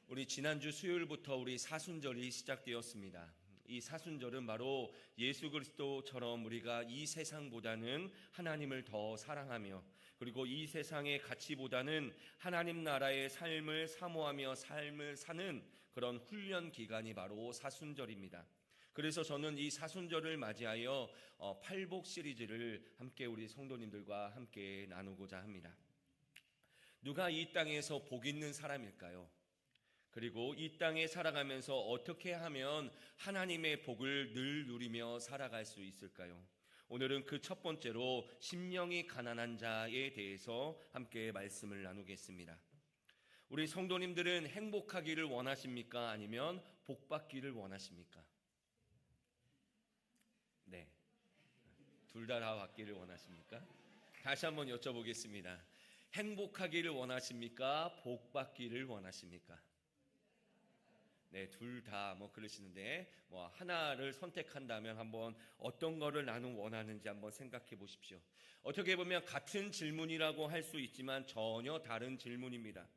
우리 지난주 수요일부터 우리 사순절이 시작되었습니다. 이 사순절은 바로 예수 그리스도처럼 우리가 이 세상보다는 하나님을 더 사랑하며, 그리고 이 세상의 가치보다는 하나님 나라의 삶을 사모하며 삶을 사는 그런 훈련 기간이 바로 사순절입니다. 그래서 저는 이 사순절을 맞이하여 팔복 시리즈를 함께 우리 성도님들과 함께 나누고자 합니다. 누가 이 땅에서 복 있는 사람일까요? 그리고 이 땅에 살아가면서 어떻게 하면 하나님의 복을 늘 누리며 살아갈 수 있을까요? 오늘은 그 첫 번째로 심령이 가난한 자에 대해서 함께 말씀을 나누겠습니다. 우리 성도님들은 행복하기를 원하십니까? 아니면 복받기를 원하십니까? 네, 둘 다 받기를 원하십니까? 다시 한번 여쭤보겠습니다. 행복하기를 원하십니까? 복받기를 원하십니까? 네, 둘 다 그러시는데 하나를 선택한다면 한번 어떤 거를 나는 원하는지 한번 생각해 보십시오. 어떻게 보면 같은 질문이라고 할 수 있지만 전혀 다른 질문입니다.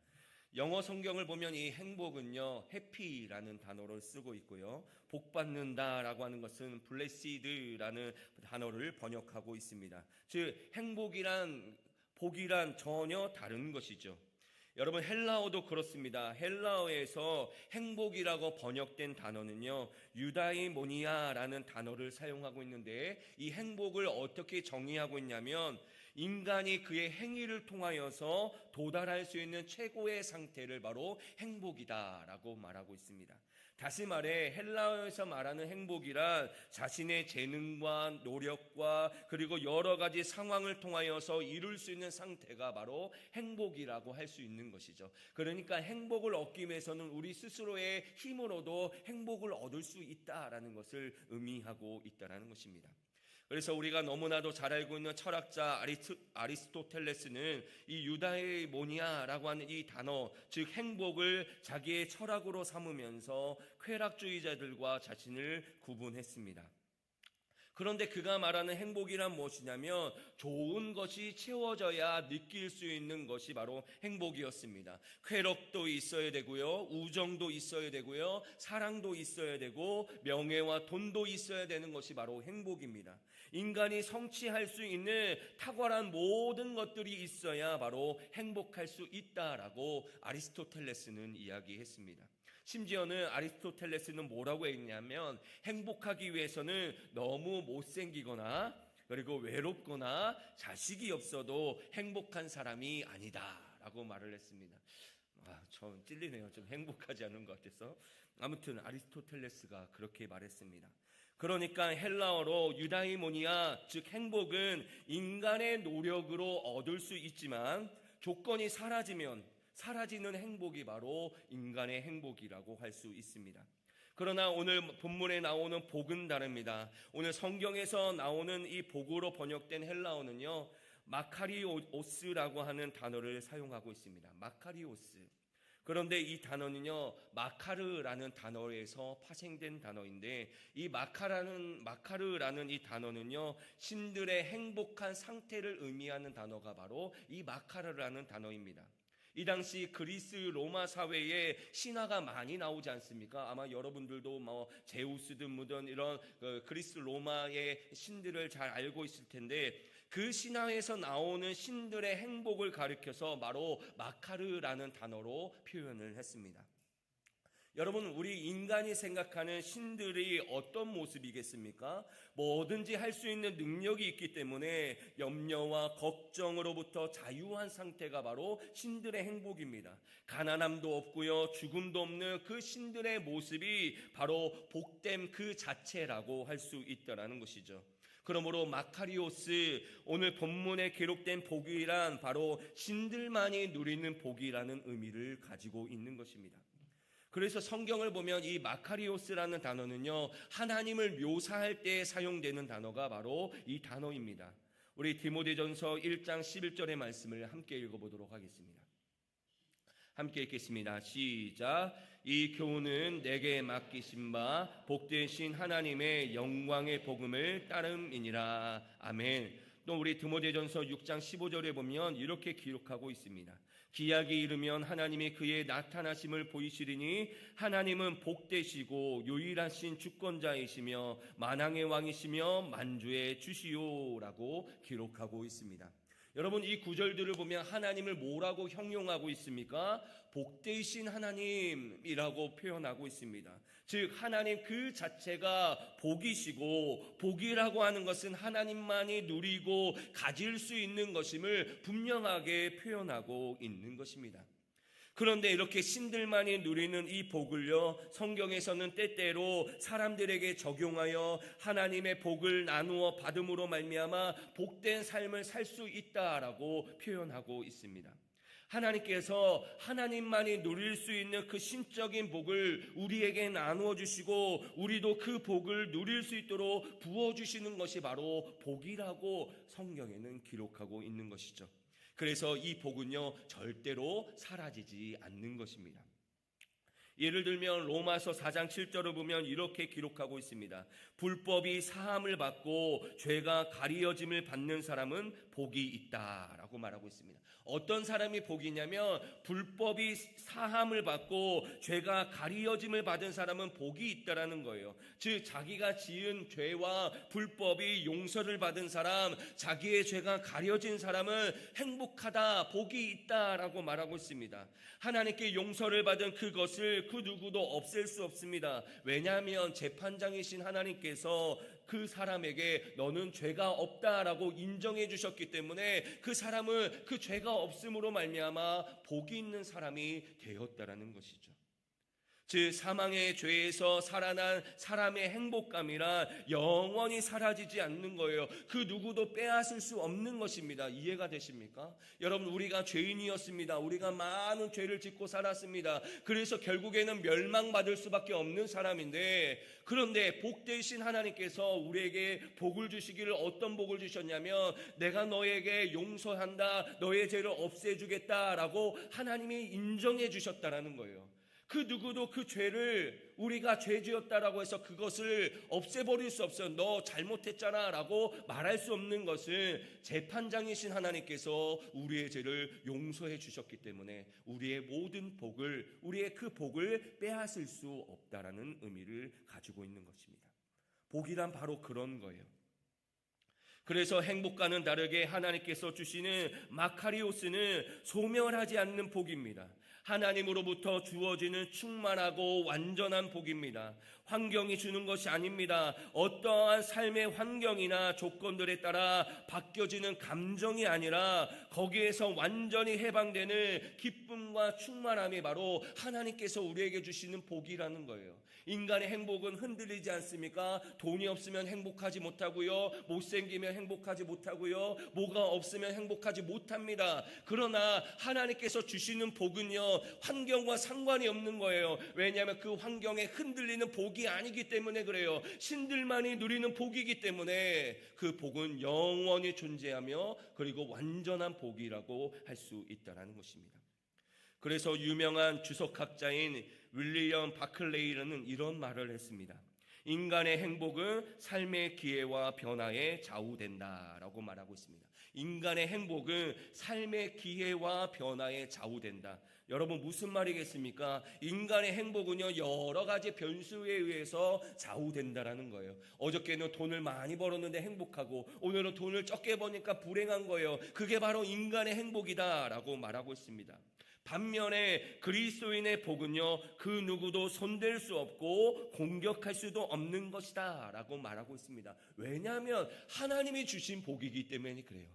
영어 성경을 보면 이 행복은요, happy라는 단어를 쓰고 있고요, 복받는다라고 하는 것은 blessed라는 단어를 번역하고 있습니다. 즉 행복이란, 복이란 전혀 다른 것이죠. 여러분, 헬라어도 그렇습니다. 헬라어에서 행복이라고 번역된 단어는요, 유다이모니아라는 단어를 사용하고 있는데, 이 행복을 어떻게 정의하고 있냐면 인간이 그의 행위를 통하여서 도달할 수 있는 최고의 상태를 바로 행복이다라고 말하고 있습니다. 다시 말해 헬라어에서 말하는 행복이란 자신의 재능과 노력과 그리고 여러 가지 상황을 통하여서 이룰 수 있는 상태가 바로 행복이라고 할 수 있는 것이죠. 그러니까 행복을 얻기 위해서는 우리 스스로의 힘으로도 행복을 얻을 수 있다라는 것을 의미하고 있다는 것입니다. 그래서 우리가 너무나도 잘 알고 있는 철학자 아리스토텔레스는 이 유다이모니아라고 하는 이 단어, 즉 행복을 자기의 철학으로 삼으면서 쾌락주의자들과 자신을 구분했습니다. 그런데 그가 말하는 행복이란 무엇이냐면 좋은 것이 채워져야 느낄 수 있는 것이 바로 행복이었습니다. 쾌락도 있어야 되고요, 우정도 있어야 되고요, 사랑도 있어야 되고 명예와 돈도 있어야 되는 것이 바로 행복입니다. 인간이 성취할 수 있는 탁월한 모든 것들이 있어야 바로 행복할 수 있다라고 아리스토텔레스는 이야기했습니다. 심지어는 아리스토텔레스는 뭐라고 했냐면 행복하기 위해서는 너무 못생기거나 그리고 외롭거나 자식이 없어도 행복한 사람이 아니다 라고 말을 했습니다. 좀 찔리네요. 좀 행복하지 않은 것 같아서. 아무튼 아리스토텔레스가 그렇게 말했습니다. 그러니까 헬라어로 유다이모니아, 즉 행복은 인간의 노력으로 얻을 수 있지만 조건이 사라지는 행복이 바로 인간의 행복이라고 할 수 있습니다. 그러나 오늘 본문에 나오는 복은 다릅니다. 오늘 성경에서 나오는 이 복으로 번역된 헬라어는요, 마카리오스라고 하는 단어를 사용하고 있습니다. 마카리오스. 그런데 이 단어는요, 마카르라는 단어에서 파생된 단어인데, 이 마카르라는 이 단어는요, 신들의 행복한 상태를 의미하는 단어가 바로 이 마카르라는 단어입니다. 이 당시 그리스 로마 사회에 신화가 많이 나오지 않습니까? 아마 여러분들도 제우스든 뭐든 이런 그리스 로마의 신들을 잘 알고 있을 텐데, 그 신화에서 나오는 신들의 행복을 가리켜서 바로 마카르라는 단어로 표현을 했습니다. 여러분, 우리 인간이 생각하는 신들이 어떤 모습이겠습니까? 뭐든지 할 수 있는 능력이 있기 때문에 염려와 걱정으로부터 자유한 상태가 바로 신들의 행복입니다. 가난함도 없고요, 죽음도 없는 그 신들의 모습이 바로 복됨 그 자체라고 할 수 있다는 것이죠. 그러므로 마카리오스, 오늘 본문에 기록된 복이란 바로 신들만이 누리는 복이라는 의미를 가지고 있는 것입니다. 그래서 성경을 보면 이 마카리오스라는 단어는요, 하나님을 묘사할 때 사용되는 단어가 바로 이 단어입니다. 우리 디모데전서 1장 11절의 말씀을 함께 읽어보도록 하겠습니다. 함께 읽겠습니다. 시작. 이 교훈은 내게 맡기신 바 복되신 하나님의 영광의 복음을 따름이니라. 아멘. 또 우리 디모데전서 6장 15절에 보면 이렇게 기록하고 있습니다. 기약이 이르면 하나님이 그의 나타나심을 보이시리니 하나님은 복되시고 유일하신 주권자이시며 만왕의 왕이시며 만주의 주시오라고 기록하고 있습니다. 여러분, 이 구절들을 보면 하나님을 뭐라고 형용하고 있습니까? 복되신 하나님이라고 표현하고 있습니다. 즉 하나님 그 자체가 복이시고, 복이라고 하는 것은 하나님만이 누리고 가질 수 있는 것임을 분명하게 표현하고 있는 것입니다. 그런데 이렇게 신들만이 누리는 이 복을요, 성경에서는 때때로 사람들에게 적용하여 하나님의 복을 나누어 받음으로 말미암아 복된 삶을 살 수 있다라고 표현하고 있습니다. 하나님께서 하나님만이 누릴 수 있는 그 신적인 복을 우리에게 나누어 주시고 우리도 그 복을 누릴 수 있도록 부어주시는 것이 바로 복이라고 성경에는 기록하고 있는 것이죠. 그래서 이 복은요, 절대로 사라지지 않는 것입니다. 예를 들면 로마서 4장 7절을 보면 이렇게 기록하고 있습니다. 불법이 사함을 받고 죄가 가리어짐을 받는 사람은 복이 있다라고 말하고 있습니다. 어떤 사람이 복이냐면 불법이 사함을 받고 죄가 가리어짐을 받은 사람은 복이 있다라는 거예요. 즉 자기가 지은 죄와 불법이 용서를 받은 사람, 자기의 죄가 가려진 사람은 행복하다, 복이 있다라고 말하고 있습니다. 하나님께 용서를 받은 그것을 그 누구도 없앨 수 없습니다. 왜냐하면 재판장이신 하나님께서 그 사람에게 너는 죄가 없다라고 인정해 주셨기 때문에 그 사람은 그 죄가 없음으로 말미암아 복이 있는 사람이 되었다라는 것이죠. 즉 사망의 죄에서 살아난 사람의 행복감이란 영원히 사라지지 않는 거예요. 그 누구도 빼앗을 수 없는 것입니다. 이해가 되십니까? 여러분, 우리가 죄인이었습니다. 우리가 많은 죄를 짓고 살았습니다. 그래서 결국에는 멸망받을 수밖에 없는 사람인데, 그런데 복되신 하나님께서 우리에게 복을 주시기를 어떤 복을 주셨냐면 내가 너에게 용서한다, 너의 죄를 없애주겠다라고 하나님이 인정해 주셨다라는 거예요. 그 누구도 그 죄를 우리가 죄지었다라고 해서 그것을 없애버릴 수 없어요. 너 잘못했잖아 라고 말할 수 없는 것은 재판장이신 하나님께서 우리의 죄를 용서해 주셨기 때문에 우리의 모든 복을, 우리의 그 복을 빼앗을 수 없다라는 의미를 가지고 있는 것입니다. 복이란 바로 그런 거예요. 그래서 행복과는 다르게 하나님께서 주시는 마카리오스는 소멸하지 않는 복입니다. 하나님으로부터 주어지는 충만하고 완전한 복입니다. 환경이 주는 것이 아닙니다. 어떠한 삶의 환경이나 조건들에 따라 바뀌어지는 감정이 아니라 거기에서 완전히 해방되는 기쁨과 충만함이 바로 하나님께서 우리에게 주시는 복이라는 거예요. 인간의 행복은 흔들리지 않습니까? 돈이 없으면 행복하지 못하고요, 못생기면 행복하지 못하고요, 뭐가 없으면 행복하지 못합니다. 그러나 하나님께서 주시는 복은요, 환경과 상관이 없는 거예요. 왜냐하면 그 환경에 흔들리는 복이 아니기 때문에 그래요. 신들만이 누리는 복이기 때문에 그 복은 영원히 존재하며 그리고 완전한 복이라고 할 수 있다는 것입니다. 그래서 유명한 주석학자인 윌리엄 바클레이는 이런 말을 했습니다. 인간의 행복은 삶의 기회와 변화에 좌우된다라고 말하고 있습니다. 인간의 행복은 삶의 기회와 변화에 좌우된다. 여러분, 무슨 말이겠습니까? 인간의 행복은요, 여러 가지 변수에 의해서 좌우된다라는 거예요. 어저께는 돈을 많이 벌었는데 행복하고 오늘은 돈을 적게 버니까 불행한 거예요. 그게 바로 인간의 행복이다라고 말하고 있습니다. 반면에 그리스도인의 복은요, 그 누구도 손댈 수 없고 공격할 수도 없는 것이다 라고 말하고 있습니다. 왜냐하면 하나님이 주신 복이기 때문에 그래요.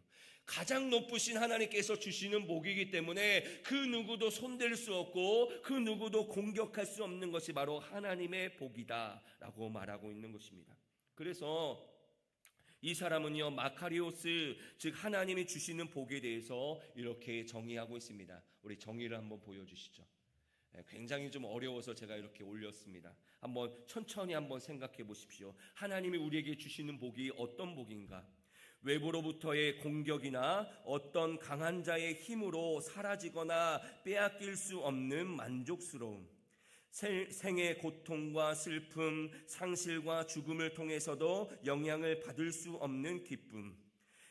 가장 높으신 하나님께서 주시는 복이기 때문에 그 누구도 손댈 수 없고 그 누구도 공격할 수 없는 것이 바로 하나님의 복이다 라고 말하고 있는 것입니다. 그래서 이 사람은요, 마카리오스, 즉 하나님이 주시는 복에 대해서 이렇게 정의하고 있습니다. 우리 정의를 한번 보여주시죠. 굉장히 좀 어려워서 제가 이렇게 올렸습니다. 한번 천천히 한번 생각해 보십시오. 하나님이 우리에게 주시는 복이 어떤 복인가? 외부로부터의 공격이나 어떤 강한 자의 힘으로 사라지거나 빼앗길 수 없는 만족스러움, 생의 고통과 슬픔, 상실과 죽음을 통해서도 영향을 받을 수 없는 기쁨,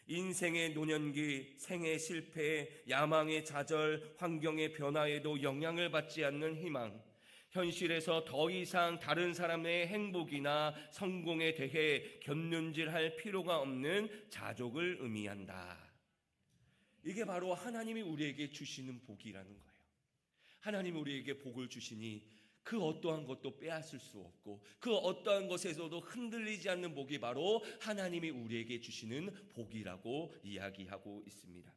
인생의 노년기, 생의 실패, 야망의 좌절, 환경의 변화에도 영향을 받지 않는 희망, 현실에서 더 이상 다른 사람의 행복이나 성공에 대해 곁눈질할 필요가 없는 자족을 의미한다. 이게 바로 하나님이 우리에게 주시는 복이라는 거예요. 하나님이 우리에게 복을 주시니 그 어떠한 것도 빼앗을 수 없고 그 어떠한 것에서도 흔들리지 않는 복이 바로 하나님이 우리에게 주시는 복이라고 이야기하고 있습니다.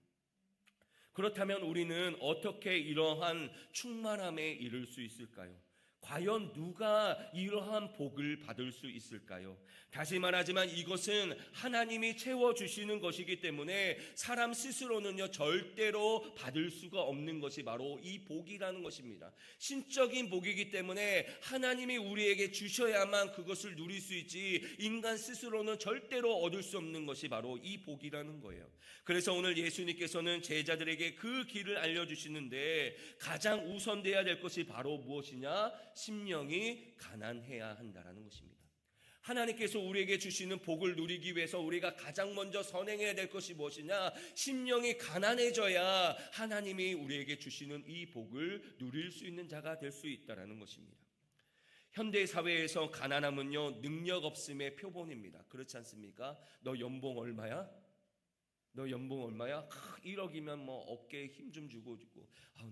그렇다면 우리는 어떻게 이러한 충만함에 이를 수 있을까요? 과연 누가 이러한 복을 받을 수 있을까요? 다시 말하지만 이것은 하나님이 채워주시는 것이기 때문에 사람 스스로는요 절대로 받을 수가 없는 것이 바로 이 복이라는 것입니다. 신적인 복이기 때문에 하나님이 우리에게 주셔야만 그것을 누릴 수 있지 인간 스스로는 절대로 얻을 수 없는 것이 바로 이 복이라는 거예요. 그래서 오늘 예수님께서는 제자들에게 그 길을 알려주시는데 가장 우선돼야 될 것이 바로 무엇이냐? 심령이 가난해야 한다라는 것입니다. 하나님께서 우리에게 주시는 복을 누리기 위해서 우리가 가장 먼저 선행해야 될 것이 무엇이냐? 심령이 가난해져야 하나님이 우리에게 주시는 이 복을 누릴 수 있는 자가 될 수 있다라는 것입니다. 현대 사회에서 가난함은요 능력 없음의 표본입니다. 그렇지 않습니까? 너 연봉 얼마야? 너 연봉 얼마야? 1억이면 뭐 어깨에 힘 좀 주고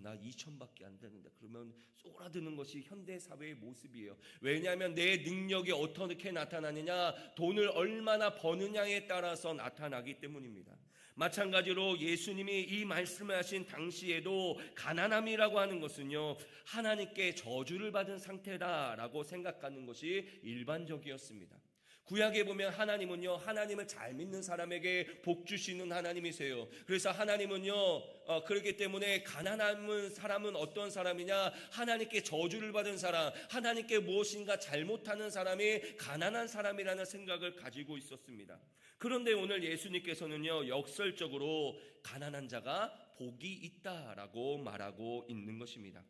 나 2천밖에 안 되는데 그러면 쏘라드는 것이 현대 사회의 모습이에요. 왜냐하면 내 능력이 어떻게 나타나느냐, 돈을 얼마나 버느냐에 따라서 나타나기 때문입니다. 마찬가지로 예수님이 이 말씀을 하신 당시에도 가난함이라고 하는 것은요 하나님께 저주를 받은 상태다라고 생각하는 것이 일반적이었습니다. 구약에 보면 하나님은요 하나님을 잘 믿는 사람에게 복 주시는 하나님이세요. 그래서 하나님은요 그렇기 때문에 가난한 사람은 어떤 사람이냐? 하나님께 저주를 받은 사람, 하나님께 무엇인가 잘못하는 사람이 가난한 사람이라는 생각을 가지고 있었습니다. 그런데 오늘 예수님께서는요 역설적으로 가난한 자가 복이 있다라고 말하고 있는 것입니다.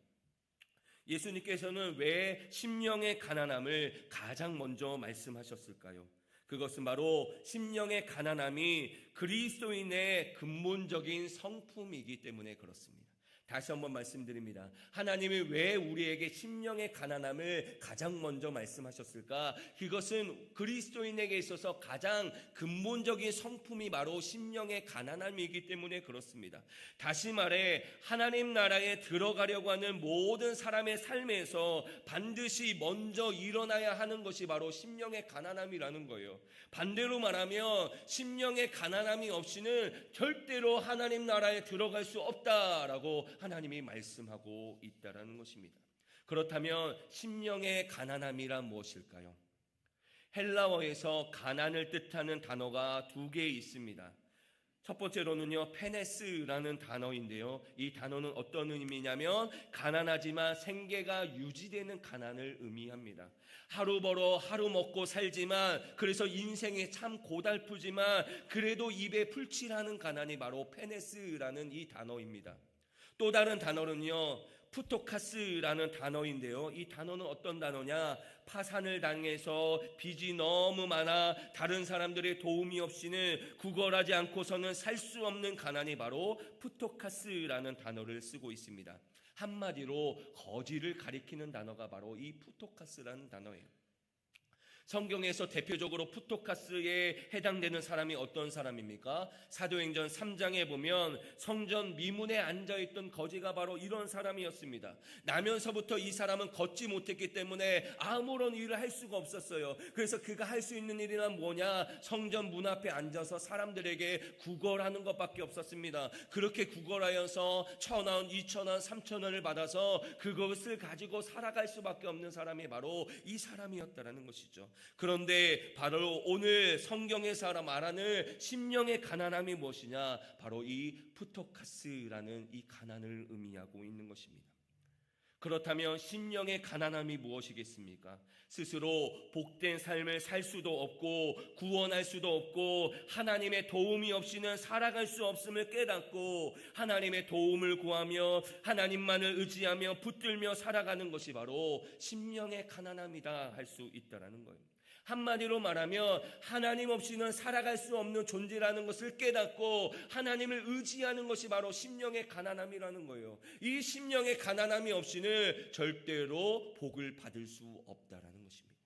예수님께서는 왜 심령의 가난함을 가장 먼저 말씀하셨을까요? 그것은 바로 심령의 가난함이 그리스도인의 근본적인 성품이기 때문에 그렇습니다. 다시 한번 말씀드립니다. 하나님이 왜 우리에게 심령의 가난함을 가장 먼저 말씀하셨을까? 그것은 그리스도인에게 있어서 가장 근본적인 성품이 바로 심령의 가난함이기 때문에 그렇습니다. 다시 말해 하나님 나라에 들어가려고 하는 모든 사람의 삶에서 반드시 먼저 일어나야 하는 것이 바로 심령의 가난함이라는 거예요. 반대로 말하면 심령의 가난함이 없이는 절대로 하나님 나라에 들어갈 수 없다라고 하나님이 말씀하고 있다라는 것입니다. 그렇다면 심령의 가난함이란 무엇일까요? 헬라어에서 가난을 뜻하는 단어가 2개 있습니다. 첫 번째로는요 페네스라는 단어인데요, 이 단어는 어떤 의미냐면 가난하지만 생계가 유지되는 가난을 의미합니다. 하루 벌어 하루 먹고 살지만 그래서 인생이 참 고달프지만 그래도 입에 풀칠하는 가난이 바로 페네스라는 이 단어입니다. 또 다른 단어는요 푸토카스라는 단어인데요, 이 단어는 어떤 단어냐? 파산을 당해서 빚이 너무 많아 다른 사람들의 도움이 없이는 구걸하지 않고서는 살 수 없는 가난이 바로 푸토카스라는 단어를 쓰고 있습니다. 한마디로 거지를 가리키는 단어가 바로 이 푸토카스라는 단어예요. 성경에서 대표적으로 푸토카스에 해당되는 사람이 어떤 사람입니까? 사도행전 3장에 보면 성전 미문에 앉아있던 거지가 바로 이런 사람이었습니다. 나면서부터 이 사람은 걷지 못했기 때문에 아무런 일을 할 수가 없었어요. 그래서 그가 할 수 있는 일이란 뭐냐? 성전 문 앞에 앉아서 사람들에게 구걸하는 것밖에 없었습니다. 그렇게 구걸하여서 1,000원, 2,000원, 3,000원을 받아서 그것을 가지고 살아갈 수밖에 없는 사람이 바로 이 사람이었다는 것이죠. 그런데 바로 오늘 성경에서 말하는 심령의 가난함이 무엇이냐? 바로 이 푸토카스라는 이 가난을 의미하고 있는 것입니다. 그렇다면 심령의 가난함이 무엇이겠습니까? 스스로 복된 삶을 살 수도 없고 구원할 수도 없고 하나님의 도움이 없이는 살아갈 수 없음을 깨닫고 하나님의 도움을 구하며 하나님만을 의지하며 붙들며 살아가는 것이 바로 심령의 가난함이다 할 수 있다라는 거예요. 한마디로 말하면 하나님 없이는 살아갈 수 없는 존재라는 것을 깨닫고 하나님을 의지하는 것이 바로 심령의 가난함이라는 거예요. 이 심령의 가난함이 없이는 절대로 복을 받을 수 없다라는 것입니다.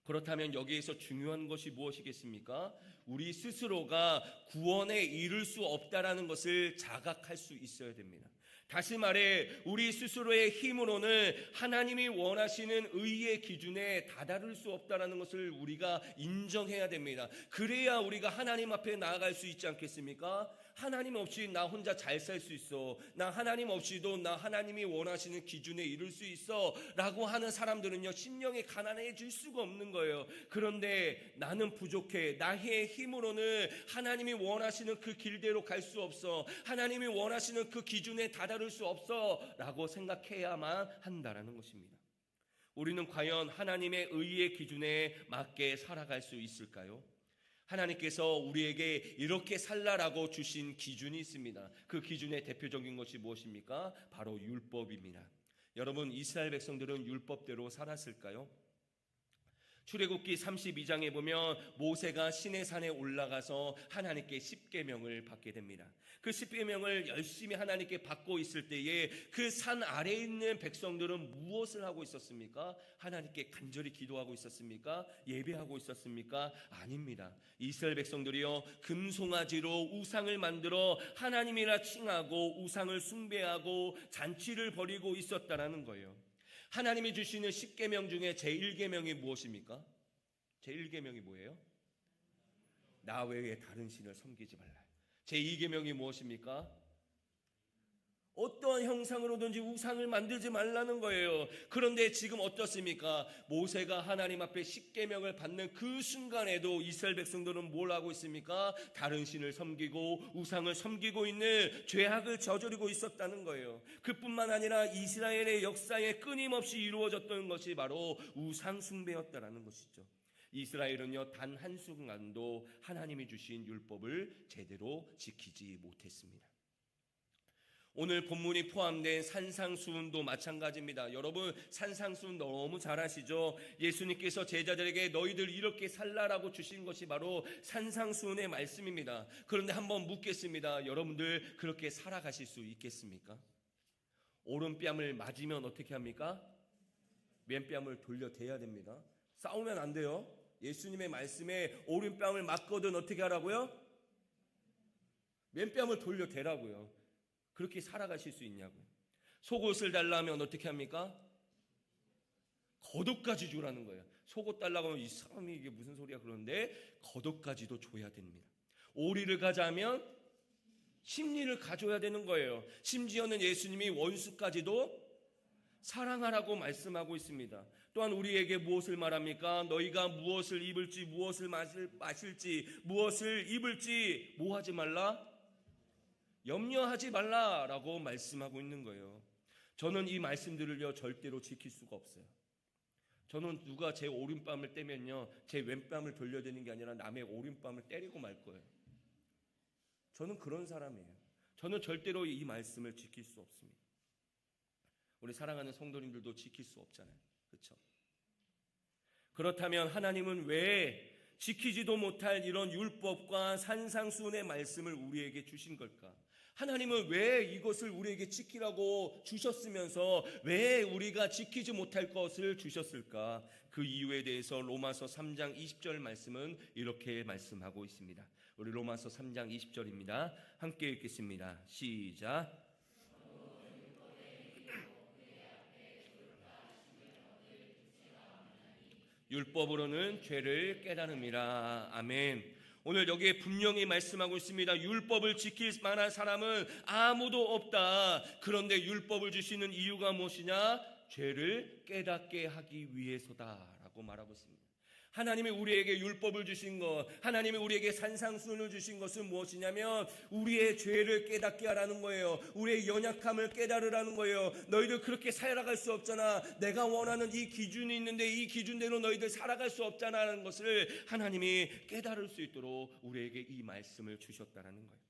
그렇다면 여기에서 중요한 것이 무엇이겠습니까? 우리 스스로가 구원에 이를 수 없다라는 것을 자각할 수 있어야 됩니다. 다시 말해 우리 스스로의 힘으로는 하나님이 원하시는 의의 기준에 다다를 수 없다는 것을 우리가 인정해야 됩니다. 그래야 우리가 하나님 앞에 나아갈 수 있지 않겠습니까? 하나님 없이 나 혼자 잘 살 수 있어, 나 하나님 없이도 나 하나님이 원하시는 기준에 이룰 수 있어 라고 하는 사람들은요 심령이 가난해질 수가 없는 거예요. 그런데 나는 부족해, 나의 힘으로는 하나님이 원하시는 그 길대로 갈 수 없어, 하나님이 원하시는 그 기준에 다다를 수 없어 라고 생각해야만 한다라는 것입니다. 우리는 과연 하나님의 의의 기준에 맞게 살아갈 수 있을까요? 하나님께서 우리에게 이렇게 살라라고 주신 기준이 있습니다. 그 기준의 대표적인 것이 무엇입니까? 바로 율법입니다. 여러분, 이스라엘 백성들은 율법대로 살았을까요? 출애굽기 32장에 보면 모세가 시내산에 올라가서 하나님께 십계명을 받게 됩니다. 그 십계명을 열심히 하나님께 받고 있을 때에 그 산 아래에 있는 백성들은 무엇을 하고 있었습니까? 하나님께 간절히 기도하고 있었습니까? 예배하고 있었습니까? 아닙니다. 이스라엘 백성들이요 금송아지로 우상을 만들어 하나님이라 칭하고 우상을 숭배하고 잔치를 벌이고 있었다라는 거예요. 하나님이 주시는 10계명 중에 제1계명이 무엇입니까? 제1계명이 뭐예요? 나 외에 다른 신을 섬기지 말라. 제2계명이 무엇입니까? 어떠한 형상으로든지 우상을 만들지 말라는 거예요. 그런데 지금 어떻습니까? 모세가 하나님 앞에 10계명을 받는 그 순간에도 이스라엘 백성들은 뭘 하고 있습니까? 다른 신을 섬기고 우상을 섬기고 있는 죄악을 저지르고 있었다는 거예요. 그뿐만 아니라 이스라엘의 역사에 끊임없이 이루어졌던 것이 바로 우상 숭배였다라는 것이죠. 이스라엘은요 단 한순간도 하나님이 주신 율법을 제대로 지키지 못했습니다. 오늘 본문이 포함된 산상수훈도 마찬가지입니다. 여러분 산상수훈 너무 잘 아시죠? 예수님께서 제자들에게 너희들 이렇게 살라라고 주신 것이 바로 산상수훈의 말씀입니다. 그런데 한번 묻겠습니다. 여러분들 그렇게 살아가실 수 있겠습니까? 오른뺨을 맞으면 어떻게 합니까? 왼뺨을 돌려대야 됩니다. 싸우면 안 돼요. 예수님의 말씀에 오른뺨을 맞거든 어떻게 하라고요? 왼뺨을 돌려대라고요. 그렇게 살아가실 수 있냐고요. 속옷을 달라면 어떻게 합니까? 겉옷까지 주라는 거예요. 속옷 달라고 하면 이 사람이 이게 무슨 소리야 그러는데 겉옷까지도 줘야 됩니다. 오리를 가자면 심리를 가져야 되는 거예요. 심지어는 예수님이 원수까지도 사랑하라고 말씀하고 있습니다. 또한 우리에게 무엇을 말합니까? 너희가 무엇을 입을지 무엇을 마실지 무엇을 입을지 뭐 하지 말라? 염려하지 말라라고 말씀하고 있는 거예요. 저는 이 말씀들을요 절대로 지킬 수가 없어요. 저는 누가 제 오른뺨을 떼면요 제 왼뺨을 돌려대는 게 아니라 남의 오른뺨을 때리고 말 거예요. 저는 그런 사람이에요. 저는 절대로 이 말씀을 지킬 수 없습니다. 우리 사랑하는 성도님들도 지킬 수 없잖아요. 그렇죠? 그렇다면 하나님은 왜 지키지도 못할 이런 율법과 산상수훈의 말씀을 우리에게 주신 걸까? 하나님은 왜 이것을 우리에게 지키라고 주셨으면서 왜 우리가 지키지 못할 것을 주셨을까? 그 이유에 대해서 로마서 3장 20절 말씀은 이렇게 말씀하고 있습니다. 우리 로마서 3장 20절입니다. 함께 읽겠습니다. 시작. 율법으로는 죄를 깨달음이라. 아멘. 오늘 여기에 분명히 말씀하고 있습니다. 율법을 지킬 만한 사람은 아무도 없다. 그런데 율법을 주시는 이유가 무엇이냐? 죄를 깨닫게 하기 위해서다라고 말하고 있습니다. 하나님이 우리에게 율법을 주신 것, 하나님이 우리에게 산상수훈을 주신 것은 무엇이냐면 우리의 죄를 깨닫게 하라는 거예요. 우리의 연약함을 깨달으라는 거예요. 너희들 그렇게 살아갈 수 없잖아. 내가 원하는 이 기준이 있는데 이 기준대로 너희들 살아갈 수 없잖아라는 것을 하나님이 깨달을 수 있도록 우리에게 이 말씀을 주셨다라는 거예요.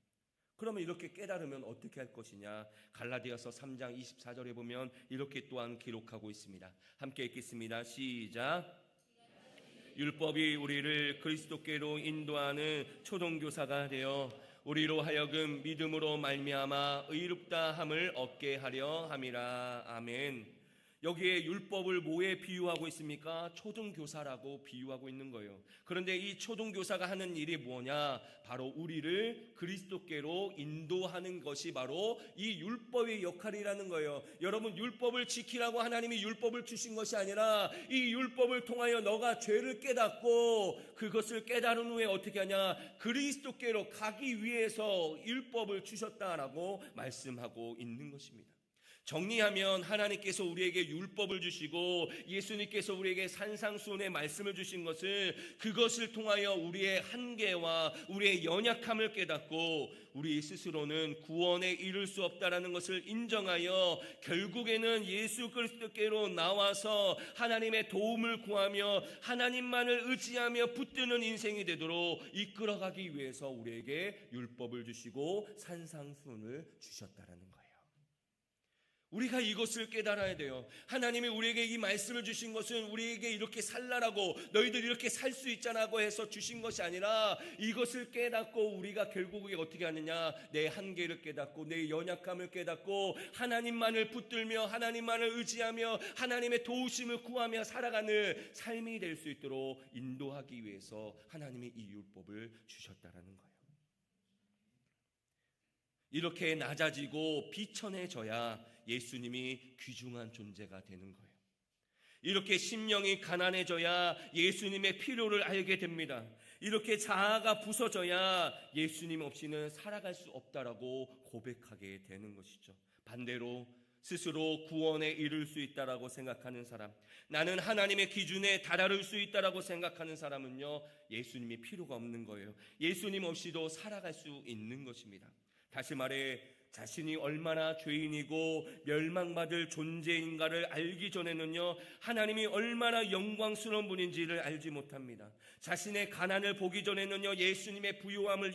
그러면 이렇게 깨달으면 어떻게 할 것이냐? 갈라디아서 3장 24절에 보면 이렇게 또한 기록하고 있습니다. 함께 읽겠습니다. 시작. 율법이 우리를 그리스도께로 인도하는 초등교사가 되어 우리로 하여금 믿음으로 말미암아 의롭다 함을 얻게 하려 함이라. 아멘. 여기에 율법을 뭐에 비유하고 있습니까? 초등교사라고 비유하고 있는 거예요. 그런데 이 초등교사가 하는 일이 뭐냐? 바로 우리를 그리스도께로 인도하는 것이 바로 이 율법의 역할이라는 거예요. 여러분, 율법을 지키라고 하나님이 율법을 주신 것이 아니라 이 율법을 통하여 너가 죄를 깨닫고 그것을 깨달은 후에 어떻게 하냐? 그리스도께로 가기 위해서 율법을 주셨다라고 말씀하고 있는 것입니다. 정리하면 하나님께서 우리에게 율법을 주시고 예수님께서 우리에게 산상수훈의 말씀을 주신 것은 그것을 통하여 우리의 한계와 우리의 연약함을 깨닫고 우리 스스로는 구원에 이를 수 없다라는 것을 인정하여 결국에는 예수 그리스도께로 나와서 하나님의 도움을 구하며 하나님만을 의지하며 붙드는 인생이 되도록 이끌어가기 위해서 우리에게 율법을 주시고 산상수훈을 주셨다라는 거예요. 우리가 이것을 깨달아야 돼요. 하나님이 우리에게 이 말씀을 주신 것은 우리에게 이렇게 살라라고 너희들 이렇게 살 수 있잖아고 해서 주신 것이 아니라 이것을 깨닫고 우리가 결국에 어떻게 하느냐? 내 한계를 깨닫고 내 연약함을 깨닫고 하나님만을 붙들며 하나님만을 의지하며 하나님의 도우심을 구하며 살아가는 삶이 될 수 있도록 인도하기 위해서 하나님이 이 율법을 주셨다라는 거예요. 이렇게 낮아지고 비천해져야 예수님이 귀중한 존재가 되는 거예요. 이렇게 심령이 가난해져야 예수님의 필요를 알게 됩니다. 이렇게 자아가 부서져야 예수님 없이는 살아갈 수 없다라고 고백하게 되는 것이죠. 반대로 스스로 구원에 이를 수 있다라고 생각하는 사람, 나는 하나님의 기준에 다다를 수 있다라고 생각하는 사람은요, 예수님이 필요가 없는 거예요. 예수님 없이도 살아갈 수 있는 것입니다. 다시 말해 자신이 얼마나 죄인이고 멸망받을 존재인가를 알기 전에는요, 하나님이 얼마나 영광스러운 분인지를 알지 못합니다. 자신의 가난을 보기 전에는요, 예수님의 부요함을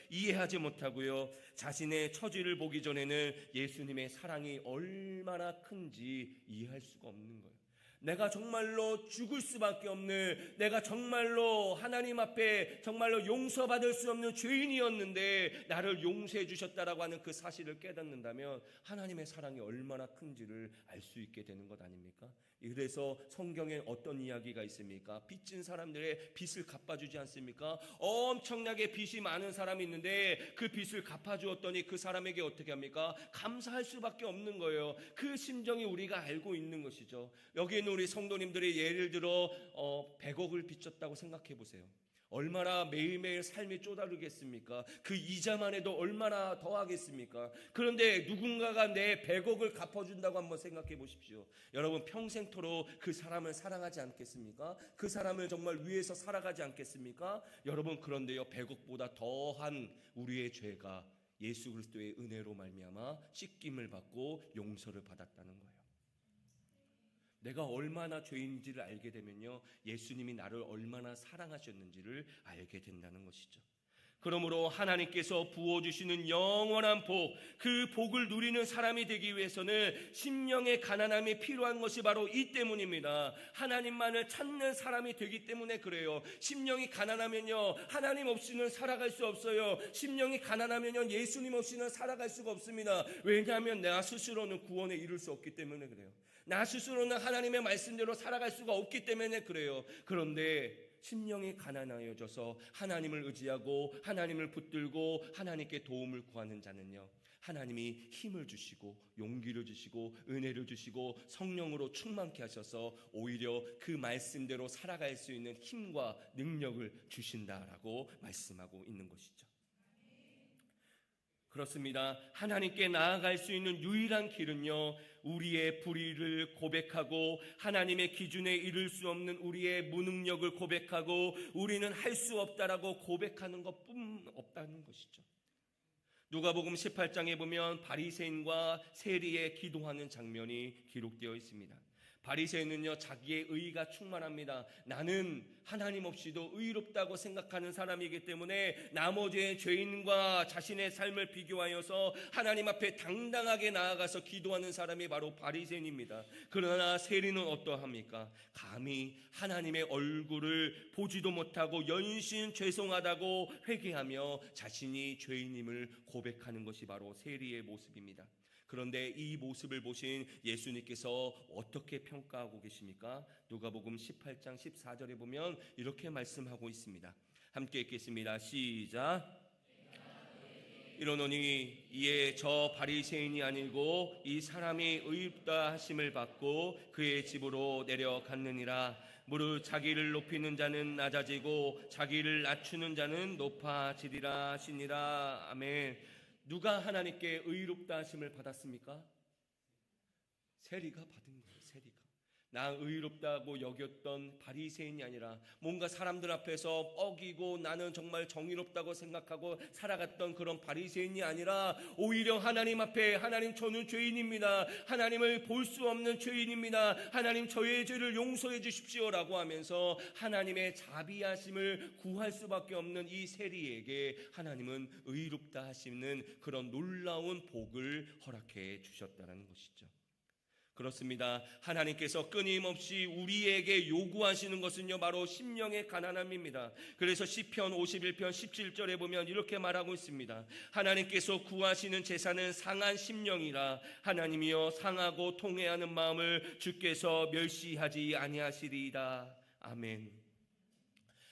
이해하지 못하고요, 자신의 처지를 보기 전에는 예수님의 사랑이 얼마나 큰지 이해할 수가 없는 거예요. 내가 정말로 죽을 수밖에 없는, 내가 정말로 하나님 앞에 정말로 용서받을 수 없는 죄인이었는데 나를 용서해 주셨다라고 하는 그 사실을 깨닫는다면 하나님의 사랑이 얼마나 큰지를 알 수 있게 되는 것 아닙니까? 그래서 성경에 어떤 이야기가 있습니까? 빚진 사람들의 빚을 갚아주지 않습니까? 엄청나게 빚이 많은 사람이 있는데 그 빚을 갚아주었더니 그 사람에게 어떻게 합니까? 감사할 수밖에 없는 거예요. 그 심정이 우리가 알고 있는 것이죠. 여기에는 우리 성도님들이 예를 들어 100억을 빚졌다고 생각해 보세요. 얼마나 매일매일 삶이 쪼다르겠습니까? 그 이자만 해도 얼마나 더하겠습니까? 그런데 누군가가 내 100억을 갚아준다고 한번 생각해 보십시오. 여러분, 평생토록 그 사람을 사랑하지 않겠습니까? 그 사람을 정말 위해서 살아가지 않겠습니까? 여러분, 그런데요, 100억보다 더한 우리의 죄가 예수 그리스도의 은혜로 말미암아 씻김을 받고 용서를 받았다는 거예요. 내가 얼마나 죄인지를 알게 되면요, 예수님이 나를 얼마나 사랑하셨는지를 알게 된다는 것이죠. 그러므로 하나님께서 부어주시는 영원한 복, 그 복을 누리는 사람이 되기 위해서는 심령의 가난함이 필요한 것이 바로 이 때문입니다. 하나님만을 찾는 사람이 되기 때문에 그래요. 심령이 가난하면요, 하나님 없이는 살아갈 수 없어요. 심령이 가난하면요, 예수님 없이는 살아갈 수가 없습니다. 왜냐하면 나 스스로는 구원에 이를 수 없기 때문에 그래요. 나 스스로는 하나님의 말씀대로 살아갈 수가 없기 때문에 그래요. 그런데 심령이 가난하여져서 하나님을 의지하고 하나님을 붙들고 하나님께 도움을 구하는 자는요, 하나님이 힘을 주시고 용기를 주시고 은혜를 주시고 성령으로 충만케 하셔서 오히려 그 말씀대로 살아갈 수 있는 힘과 능력을 주신다라고 말씀하고 있는 것이죠. 그렇습니다. 하나님께 나아갈 수 있는 유일한 길은요, 우리의 불의를 고백하고 하나님의 기준에 이를 수 없는 우리의 무능력을 고백하고 우리는 할 수 없다라고 고백하는 것뿐 없다는 것이죠. 누가복음 18장에 보면 바리새인과 세리의 기도하는 장면이 기록되어 있습니다. 바리새인은요 자기의 의가 충만합니다. 나는 하나님 없이도 의롭다고 생각하는 사람이기 때문에 나머지의 죄인과 자신의 삶을 비교하여서 하나님 앞에 당당하게 나아가서 기도하는 사람이 바로 바리새인입니다. 그러나 세리는 어떠합니까? 감히 하나님의 얼굴을 보지도 못하고 연신 죄송하다고 회개하며 자신이 죄인임을 고백하는 것이 바로 세리의 모습입니다. 그런데 이 모습을 보신 예수님께서 어떻게 평가하고 계십니까? 누가복음 18장 14절에 보면 이렇게 말씀하고 있습니다. 함께 읽겠습니다. 시작. 이러노니 이에 저 바리새인이 아니고 이 사람이 의롭다 하심을 받고 그의 집으로 내려갔느니라. 무릇 자기를 높이는 자는 낮아지고 자기를 낮추는 자는 높아지리라 하시니라. 아멘. 누가 하나님께 의롭다 하심을 받았습니까? 세리가 받은 거예요. 세리가. 나 의롭다고 여겼던 바리새인이 아니라 뭔가 사람들 앞에서 뻐기고 나는 정말 정의롭다고 생각하고 살아갔던 그런 바리새인이 아니라 오히려 하나님 앞에 하나님 저는 죄인입니다. 하나님을 볼 수 없는 죄인입니다. 하나님 저의 죄를 용서해 주십시오라고 하면서 하나님의 자비하심을 구할 수밖에 없는 이 세리에게 하나님은 의롭다 하시는 그런 놀라운 복을 허락해 주셨다는 것이죠. 그렇습니다. 하나님께서 끊임없이 우리에게 요구하시는 것은요 바로 심령의 가난함입니다. 그래서 시편 51편 17절에 보면 이렇게 말하고 있습니다. 하나님께서 구하시는 제사는 상한 심령이라. 하나님이여 상하고 통회하는 마음을 주께서 멸시하지 아니하시리이다. 아멘.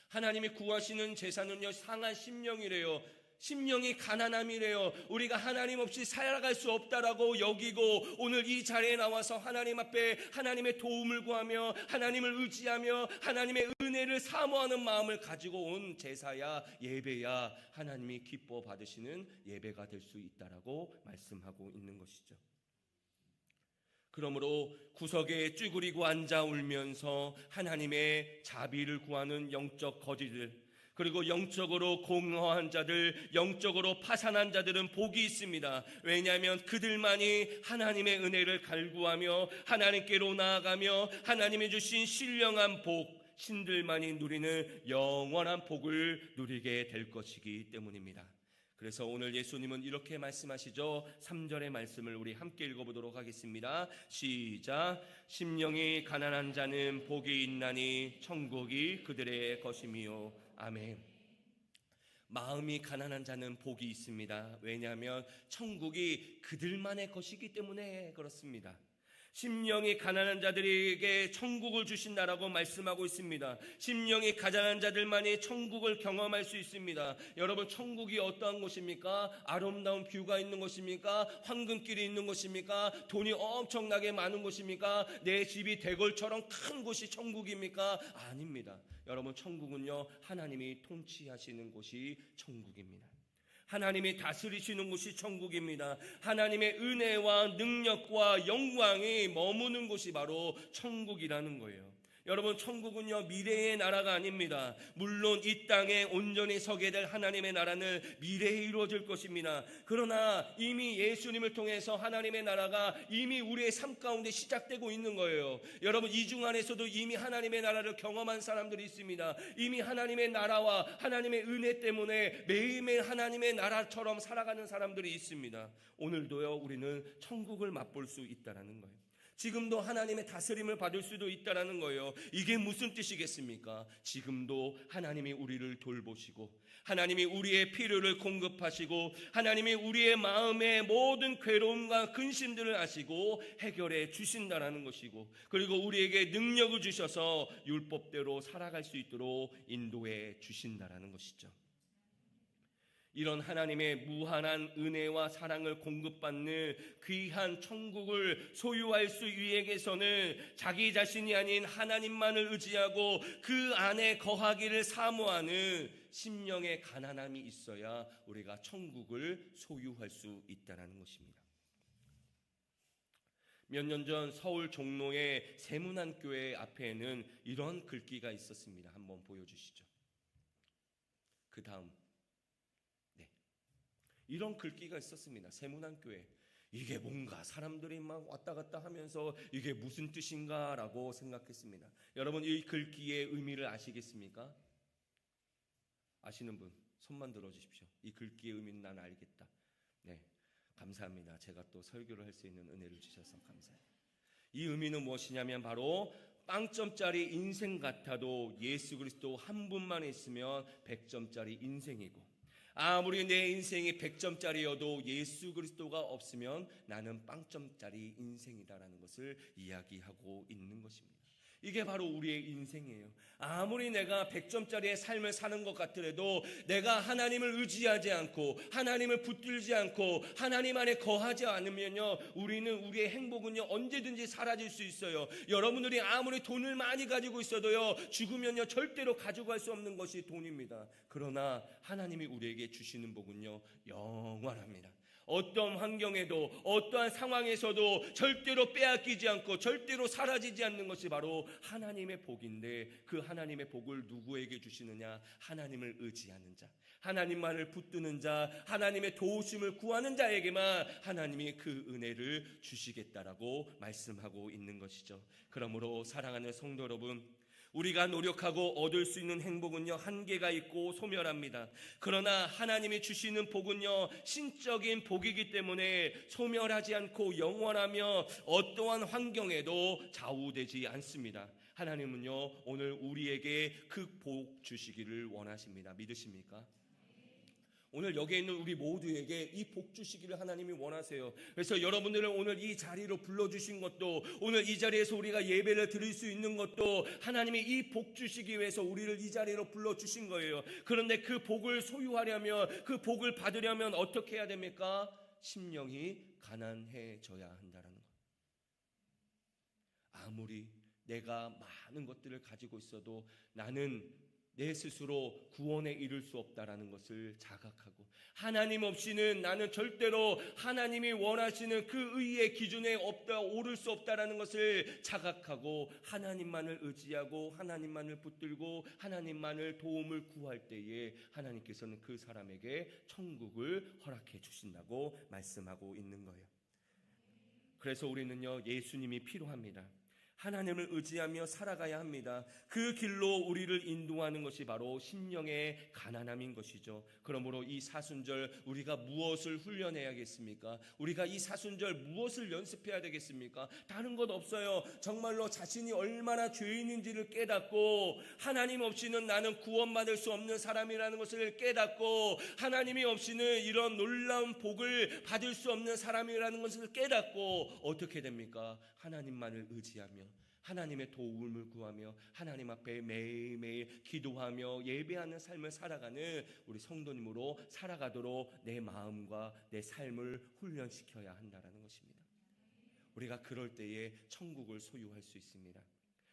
하나님이 구하시는 제사는요 상한 심령이래요. 심령이 가난함이래요. 우리가 하나님 없이 살아갈 수 없다라고 여기고 오늘 이 자리에 나와서 하나님 앞에 하나님의 도움을 구하며 하나님을 의지하며 하나님의 은혜를 사모하는 마음을 가지고 온 제사야 예배야 하나님이 기뻐 받으시는 예배가 될 수 있다라고 말씀하고 있는 것이죠. 그러므로 구석에 쭈그리고 앉아 울면서 하나님의 자비를 구하는 영적 거지들, 그리고 영적으로 공허한 자들, 영적으로 파산한 자들은 복이 있습니다. 왜냐하면 그들만이 하나님의 은혜를 갈구하며 하나님께로 나아가며 하나님이 주신 신령한 복, 신들만이 누리는 영원한 복을 누리게 될 것이기 때문입니다. 그래서 오늘 예수님은 이렇게 말씀하시죠. 3절의 말씀을 우리 함께 읽어보도록 하겠습니다. 시작. 심령이 가난한 자는 복이 있나니 천국이 그들의 것이미요. 아멘. 마음이 가난한 자는 복이 있습니다. 왜냐하면 천국이 그들만의 것이기 때문에 그렇습니다. 심령이 가난한 자들에게 천국을 주신다라고 말씀하고 있습니다. 심령이 가난한 자들만이 천국을 경험할 수 있습니다. 여러분, 천국이 어떠한 곳입니까? 아름다운 뷰가 있는 곳입니까? 황금길이 있는 곳입니까? 돈이 엄청나게 많은 곳입니까? 내 집이 대궐처럼 큰 곳이 천국입니까? 아닙니다. 여러분, 천국은요 하나님이 통치하시는 곳이 천국입니다. 하나님이 다스리시는 곳이 천국입니다. 하나님의 은혜와 능력과 영광이 머무는 곳이 바로 천국이라는 거예요. 여러분, 천국은요 미래의 나라가 아닙니다. 물론 이 땅에 온전히 서게 될 하나님의 나라는 미래에 이루어질 것입니다. 그러나 이미 예수님을 통해서 하나님의 나라가 이미 우리의 삶 가운데 시작되고 있는 거예요. 여러분, 이 중 안에서도 이미 하나님의 나라를 경험한 사람들이 있습니다. 이미 하나님의 나라와 하나님의 은혜 때문에 매일매일 하나님의 나라처럼 살아가는 사람들이 있습니다. 오늘도요 우리는 천국을 맛볼 수 있다는 거예요. 지금도 하나님의 다스림을 받을 수도 있다는 거예요. 이게 무슨 뜻이겠습니까? 지금도 하나님이 우리를 돌보시고 하나님이 우리의 필요를 공급하시고 하나님이 우리의 마음의 모든 괴로움과 근심들을 아시고 해결해 주신다는 것이고, 그리고 우리에게 능력을 주셔서 율법대로 살아갈 수 있도록 인도해 주신다는 것이죠. 이런 하나님의 무한한 은혜와 사랑을 공급받는 귀한 천국을 소유할 수 위해서는 자기 자신이 아닌 하나님만을 의지하고 그 안에 거하기를 사모하는 심령의 가난함이 있어야 우리가 천국을 소유할 수 있다는 것입니다. 몇 년 전 서울 종로의 세문안교회 앞에는 이런 글귀가 있었습니다. 한번 보여주시죠. 그 다음 이런 글귀가 있었습니다. 세문안교회. 이게 뭔가 사람들이 막 왔다 갔다 하면서 이게 무슨 뜻인가라고 생각했습니다. 여러분 이 글귀의 의미를 아시겠습니까? 아시는 분 손만 들어주십시오. 이 글귀의 의미는 난 알겠다. 네, 감사합니다. 제가 또 설교를 할 수 있는 은혜를 주셔서 감사해요. 이 의미는 무엇이냐면 바로 빵점짜리 인생 같아도 예수 그리스도 한 분만 있으면 100점짜리 인생이고, 아무리 내 인생이 100점짜리여도 예수 그리스도가 없으면 나는 빵점짜리 인생이다라는 것을 이야기하고 있는 것입니다. 이게 바로 우리의 인생이에요. 아무리 내가 100점짜리의 삶을 사는 것 같더라도 내가 하나님을 의지하지 않고 하나님을 붙들지 않고 하나님 안에 거하지 않으면요, 우리의 행복은요 언제든지 사라질 수 있어요. 여러분들이 아무리 돈을 많이 가지고 있어도요, 죽으면요 절대로 가져갈 수 없는 것이 돈입니다. 그러나 하나님이 우리에게 주시는 복은요 영원합니다. 어떤 환경에도 어떠한 상황에서도 절대로 빼앗기지 않고 절대로 사라지지 않는 것이 바로 하나님의 복인데, 그 하나님의 복을 누구에게 주시느냐? 하나님을 의지하는 자, 하나님만을 붙드는 자, 하나님의 도우심을 구하는 자에게만 하나님이 그 은혜를 주시겠다라고 말씀하고 있는 것이죠. 그러므로 사랑하는 성도 여러분, 우리가 노력하고 얻을 수 있는 행복은요 한계가 있고 소멸합니다. 그러나 하나님이 주시는 복은요 신적인 복이기 때문에 소멸하지 않고 영원하며 어떠한 환경에도 좌우되지 않습니다. 하나님은요 오늘 우리에게 그 복 주시기를 원하십니다. 믿으십니까? 오늘 여기에 있는 우리 모두에게 이 복 주시기를 하나님이 원하세요. 그래서 여러분들을 오늘 이 자리로 불러주신 것도, 오늘 이 자리에서 우리가 예배를 드릴 수 있는 것도 하나님이 이 복 주시기 위해서 우리를 이 자리로 불러주신 거예요. 그런데 그 복을 소유하려면, 그 복을 받으려면 어떻게 해야 됩니까? 심령이 가난해져야 한다는 것. 아무리 내가 많은 것들을 가지고 있어도 나는 내 스스로 구원에 이를 수 없다라는 것을 자각하고, 하나님 없이는 나는 절대로 하나님이 원하시는 그 의의 기준에 오를 수 없다라는 것을 자각하고 하나님만을 의지하고 하나님만을 붙들고 하나님만을 도움을 구할 때에 하나님께서는 그 사람에게 천국을 허락해 주신다고 말씀하고 있는 거예요. 그래서 우리는요 예수님이 필요합니다. 하나님을 의지하며 살아가야 합니다. 그 길로 우리를 인도하는 것이 바로 심령의 가난함인 것이죠. 그러므로 이 사순절 우리가 무엇을 훈련해야겠습니까? 우리가 이 사순절 무엇을 연습해야 되겠습니까? 다른 것 없어요. 정말로 자신이 얼마나 죄인인지를 깨닫고, 하나님 없이는 나는 구원받을 수 없는 사람이라는 것을 깨닫고, 하나님이 없이는 이런 놀라운 복을 받을 수 없는 사람이라는 것을 깨닫고, 어떻게 됩니까? 하나님만을 의지하며 하나님의 도움을 구하며 하나님 앞에 매일매일 기도하며 예배하는 삶을 살아가는 우리 성도님으로 살아가도록 내 마음과 내 삶을 훈련시켜야 한다는 것입니다. 우리가 그럴 때에 천국을 소유할 수 있습니다.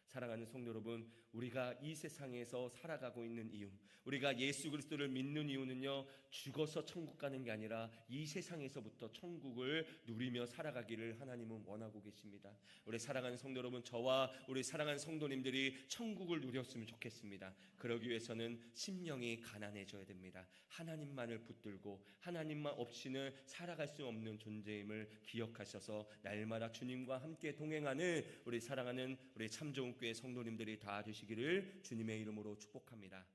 사랑하는 성도 여러분, 우리가 이 세상에서 살아가고 있는 이유, 우리가 예수 그리스도를 믿는 이유는요 죽어서 천국 가는 게 아니라 이 세상에서부터 천국을 누리며 살아가기를 하나님은 원하고 계십니다. 우리 사랑하는 성도 여러분, 저와 우리 사랑하는 성도님들이 천국을 누렸으면 좋겠습니다. 그러기 위해서는 심령이 가난해져야 됩니다. 하나님만을 붙들고 하나님만 없이는 살아갈 수 없는 존재임을 기억하셔서 날마다 주님과 함께 동행하는 우리 사랑하는 우리 참 좋은 교회 성도님들이 다 되시기를 주님의 이름으로 축복합니다.